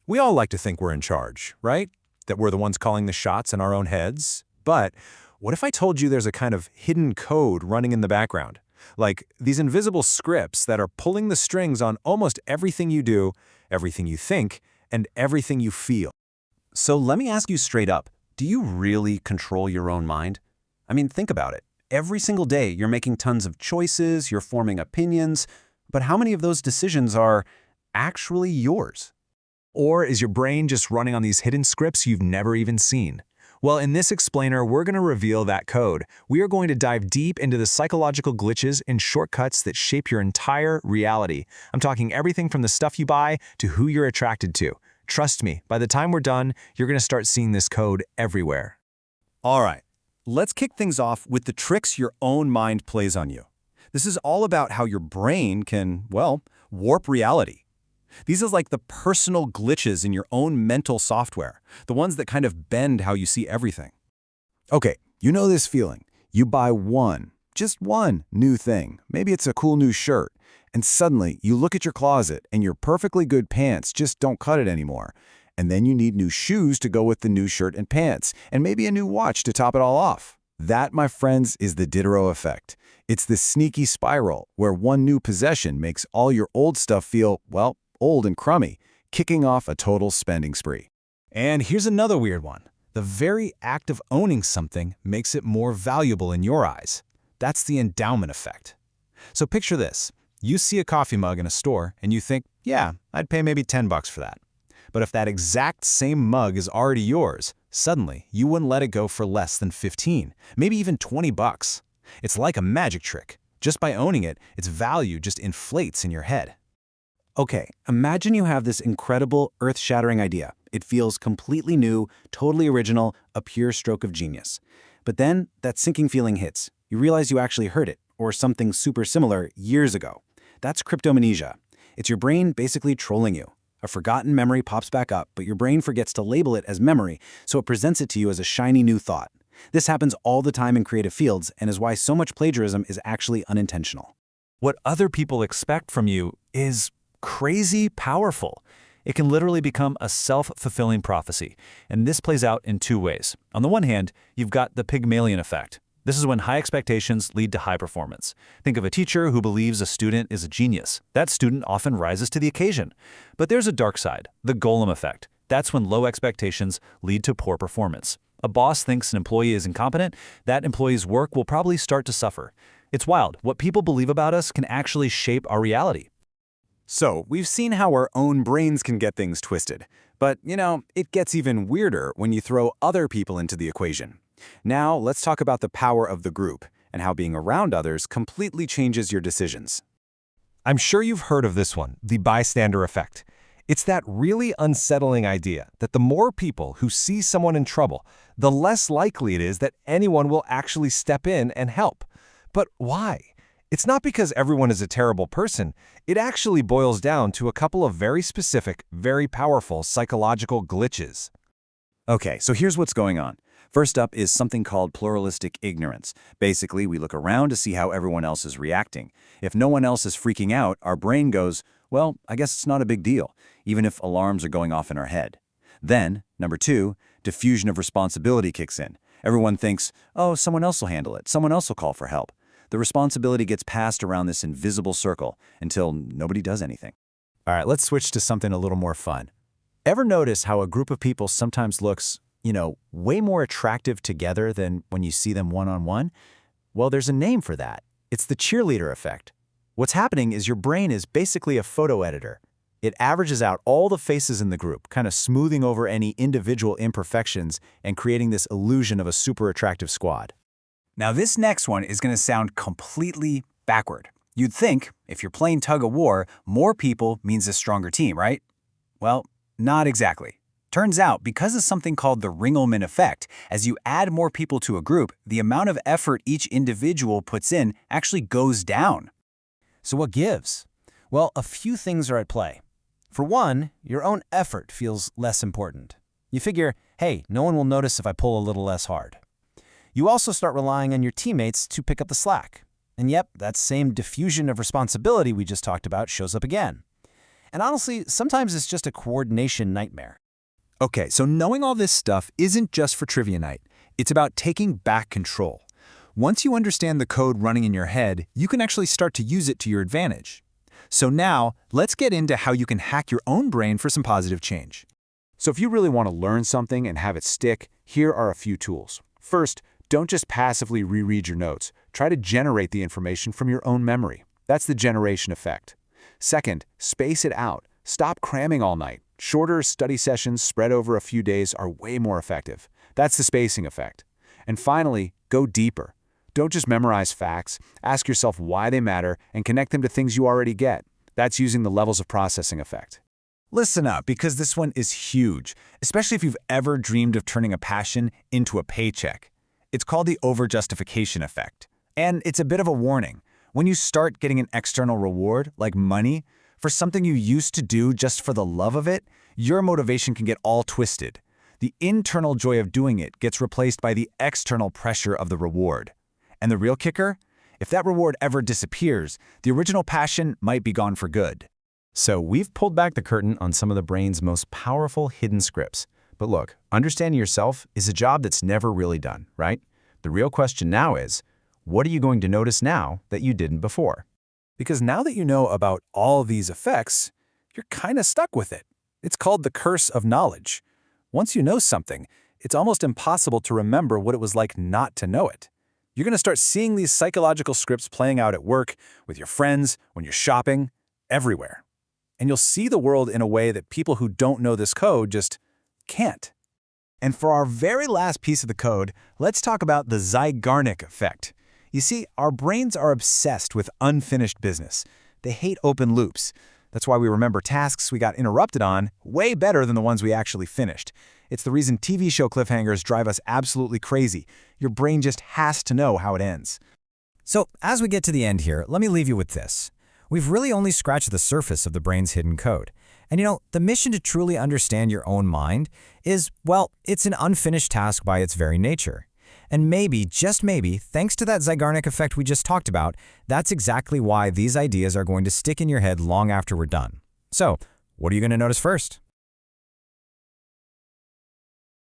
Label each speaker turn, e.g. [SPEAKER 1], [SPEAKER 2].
[SPEAKER 1] We all like to think we're in charge, right? That we're the ones calling the shots in our own heads. But what if I told you there's a kind of hidden code running in the background? Like these invisible scripts that are pulling the strings on almost everything you do, everything you think, and everything you feel.
[SPEAKER 2] So let me ask you straight up, do you really control your own mind? I mean, think about it. Every single day you're making tons of choices, you're forming opinions, but how many of those decisions are actually yours?
[SPEAKER 1] Or is your brain just running on these hidden scripts you've never even seen? Well, in this explainer, we're going to reveal that code. We are going to dive deep into the psychological glitches and shortcuts that shape your entire reality. I'm talking everything from the stuff you buy to who you're attracted to. Trust me, by the time we're done, you're going to start seeing this code everywhere.
[SPEAKER 2] All right, let's kick things off with the tricks your own mind plays on you. This is all about how your brain can, well, warp reality. These are like the personal glitches in your own mental software, the ones that kind of bend how you see everything.
[SPEAKER 3] Okay, you know this feeling. You buy just one new thing. Maybe it's a cool new shirt. And suddenly, you look at your closet and your perfectly good pants just don't cut it anymore. And then you need new shoes to go with the new shirt and pants, and maybe a new watch to top it all off. That, my friends, is the Diderot effect. It's the sneaky spiral where one new possession makes all your old stuff feel, well, old and crummy, kicking off a total spending spree.
[SPEAKER 1] And here's another weird one. The very act of owning something makes it more valuable in your eyes. That's the endowment effect. So picture this. You see a coffee mug in a store and you think, yeah, I'd pay maybe $10 for that. But if that exact same mug is already yours, suddenly you wouldn't let it go for less than 15, maybe even $20. It's like a magic trick. Just by owning it, its value just inflates in your head.
[SPEAKER 2] Okay, imagine you have this incredible, earth-shattering idea. It feels completely new, totally original, a pure stroke of genius. But then that sinking feeling hits. You realize you actually heard it, or something super similar, years ago. That's cryptomnesia. It's your brain basically trolling you. A forgotten memory pops back up, but your brain forgets to label it as memory, so it presents it to you as a shiny new thought. This happens all the time in creative fields and is why so much plagiarism is actually unintentional.
[SPEAKER 1] What other people expect from you is crazy powerful. It can literally become a self-fulfilling prophecy, and this plays out in two ways. On the one hand, you've got the Pygmalion effect. This is when high expectations lead to high performance. Think of a teacher who believes a student is a genius. That student often rises to the occasion. But there's a dark side, the golem effect. That's when low expectations lead to poor performance. A boss thinks an employee is incompetent, that employee's work will probably start to suffer. It's wild. What people believe about us can actually shape our reality.
[SPEAKER 3] So, we've seen how our own brains can get things twisted. But, it gets even weirder when you throw other people into the equation. Now, let's talk about the power of the group and how being around others completely changes your decisions.
[SPEAKER 4] I'm sure you've heard of this one, the bystander effect. It's that really unsettling idea that the more people who see someone in trouble, the less likely it is that anyone will actually step in and help. But why? It's not because everyone is a terrible person. It actually boils down to a couple of very specific, very powerful psychological glitches.
[SPEAKER 3] Okay, so here's what's going on. First up is something called pluralistic ignorance. Basically, we look around to see how everyone else is reacting. If no one else is freaking out, our brain goes, well, I guess it's not a big deal, even if alarms are going off in our head. Then, number two, diffusion of responsibility kicks in. Everyone thinks, oh, someone else will handle it. Someone else will call for help. The responsibility gets passed around this invisible circle until nobody does anything.
[SPEAKER 1] All right, let's switch to something a little more fun. Ever notice how a group of people sometimes looks, way more attractive together than when you see them one-on-one? Well, there's a name for that. It's the cheerleader effect. What's happening is your brain is basically a photo editor. It averages out all the faces in the group, kind of smoothing over any individual imperfections and creating this illusion of a super attractive squad.
[SPEAKER 3] Now, this next one is going to sound completely backward. You'd think, if you're playing tug-of-war, more people means a stronger team, right? Well, not exactly. Turns out, because of something called the Ringelmann effect, as you add more people to a group, the amount of effort each individual puts in actually goes down.
[SPEAKER 5] So what gives? Well, a few things are at play. For one, your own effort feels less important. You figure, hey, no one will notice if I pull a little less hard. You also start relying on your teammates to pick up the slack. And yep, that same diffusion of responsibility we just talked about shows up again. And honestly, sometimes it's just a coordination nightmare.
[SPEAKER 1] Okay, so knowing all this stuff isn't just for trivia night. It's about taking back control. Once you understand the code running in your head, you can actually start to use it to your advantage. So now, let's get into how you can hack your own brain for some positive change.
[SPEAKER 3] So if you really want to learn something and have it stick, here are a few tools. First, don't just passively reread your notes. Try to generate the information from your own memory. That's the generation effect. Second, space it out. Stop cramming all night. Shorter study sessions spread over a few days are way more effective. That's the spacing effect. And finally, go deeper. Don't just memorize facts. Ask yourself why they matter and connect them to things you already get. That's using the levels of processing effect.
[SPEAKER 1] Listen up, because this one is huge, especially if you've ever dreamed of turning a passion into a paycheck. It's called the over-justification effect. And it's a bit of a warning. When you start getting an external reward, like money, for something you used to do just for the love of it, your motivation can get all twisted. The internal joy of doing it gets replaced by the external pressure of the reward. And the real kicker? If that reward ever disappears, the original passion might be gone for good.
[SPEAKER 2] So we've pulled back the curtain on some of the brain's most powerful hidden scripts. But look, understanding yourself is a job that's never really done, right? The real question now is, what are you going to notice now that you didn't before?
[SPEAKER 1] Because now that you know about all these effects, you're kind of stuck with it. It's called the curse of knowledge. Once you know something, it's almost impossible to remember what it was like not to know it. You're going to start seeing these psychological scripts playing out at work, with your friends, when you're shopping, everywhere. And you'll see the world in a way that people who don't know this code just can't.
[SPEAKER 2] And for our very last piece of the code, let's talk about the Zeigarnik effect. You see, our brains are obsessed with unfinished business. They hate open loops. That's why we remember tasks we got interrupted on way better than the ones we actually finished. It's the reason TV show cliffhangers drive us absolutely crazy. Your brain just has to know how it ends.
[SPEAKER 5] So, as we get to the end here, let me leave you with this. We've really only scratched the surface of the brain's hidden code. And the mission to truly understand your own mind is, well, it's an unfinished task by its very nature. And maybe, just maybe, thanks to that Zeigarnik effect we just talked about, that's exactly why these ideas are going to stick in your head long after we're done. So, what are you going to notice first?